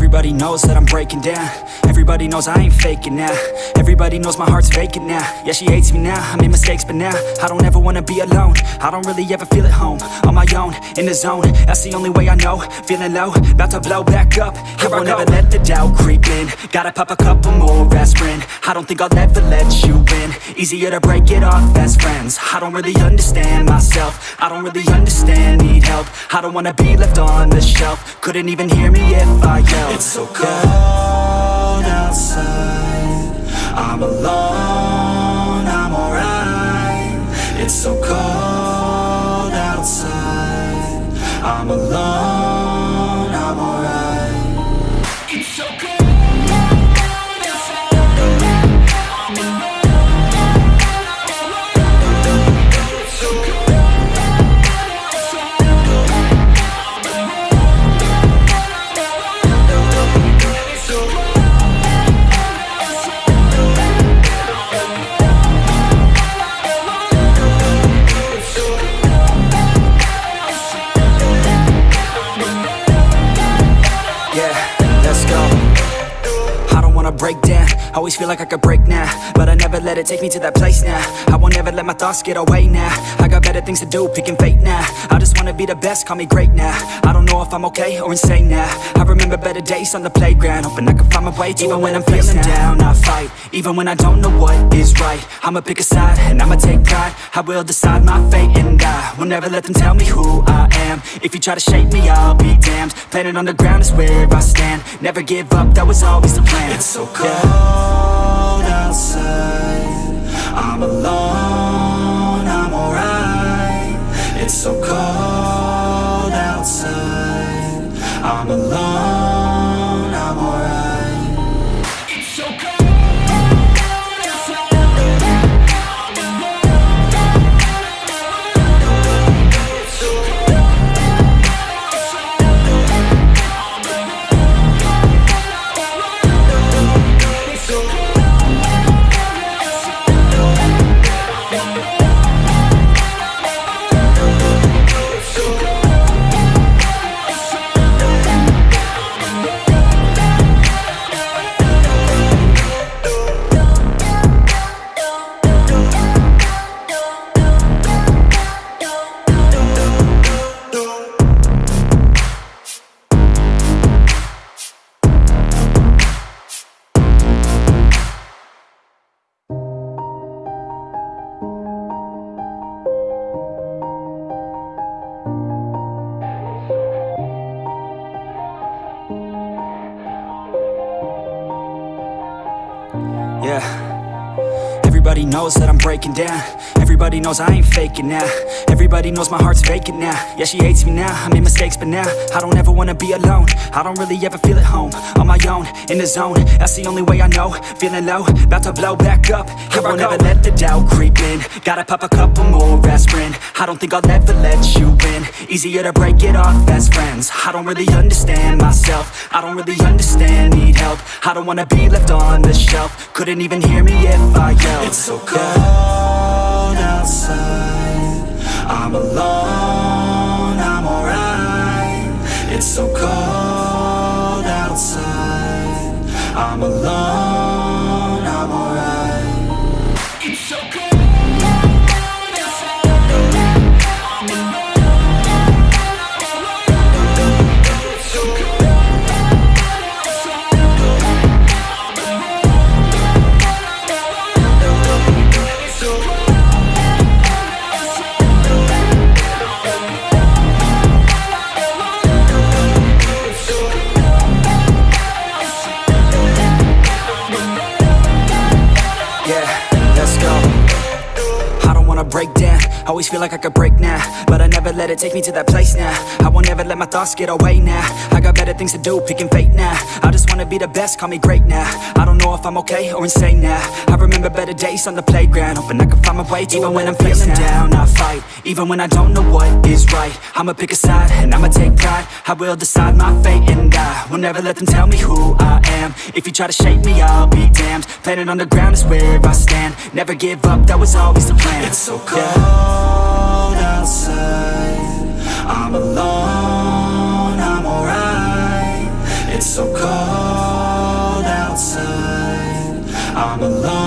Everybody knows that I'm breaking down. Everybody knows I ain't faking now. Everybody knows my heart's vacant now. Yeah, she hates me now, I made mistakes but now I don't ever wanna be alone. I don't really ever feel at home. On my own, in the zone, that's the only way I know. Feeling low, about to blow back up. Here I won't ever let the doubt creep in. Gotta pop a couple more aspirin. I don't think I'll ever let you in. Easier to break it off best friends. I don't really understand myself. I don't really understand, need help. I don't wanna be left on the shelf. Couldn't even hear me if I yelled. It's so cold outside, I'm alone, I'm alright. It's so cold outside, I'm alone, I'm alright. It's so cold. Break down, always feel like I could break now, but I never let it take me to that place now. I won't ever let my thoughts get away now. I got better things to do, picking fate now. I just wanna be the best, call me great now. I don't know if I'm okay or insane now. I remember better days on the playground, hoping I can find my way to even when I'm feeling down, I fight. Even when I don't know what is right, I'ma pick a side and I'ma take pride. I will decide my fate and I will never let them tell me who I am. If you try to shape me, I'll be damned. Planet on the ground is where I stand. Never give up, that was always the plan. It's so cold outside, I'm alone, I'm alright. It's so cold outside, I'm alone, I'm alright. It's so cold. Yeah, everybody knows that I'm breaking down. Everybody knows I ain't faking now. Everybody knows my heart's vacant now. Yeah, she hates me now, I made mistakes but now I don't ever wanna be alone. I don't really ever feel at home. On my own, in the zone, that's the only way I know. Feeling low, about to blow back up. Here I won't ever let the doubt creep in. Gotta pop a couple more aspirin. I don't think I'll ever let you in. Easier to break it off best friends. I don't really understand myself. I don't really understand, need help. I don't wanna be left on the shelf. Couldn't even hear me if I yelled. It's so cold outside, I'm alone, I'm alright. It's so cold outside, I'm alone, I'm alright. It's so cold. Break down, always feel like I could break now, but I never let it take me to that place now. I won't ever let my thoughts get away now. I got better things to do, picking fate now. I just wanna be the best, call me great now. I don't know if I'm okay or insane now. I remember better days on the playground, hoping I can find my way to even when I'm feeling down, I fight. Even when I don't know what is right, I'ma pick a side and I'ma take pride. I will decide my fate and I will never let them tell me who I am. If you try to shape me, I'll be damned. Planet on the ground is where I stand. Never give up, that was always the plan. It's so cold outside, I'm alone, I'm alright. It's so cold outside. I'm alone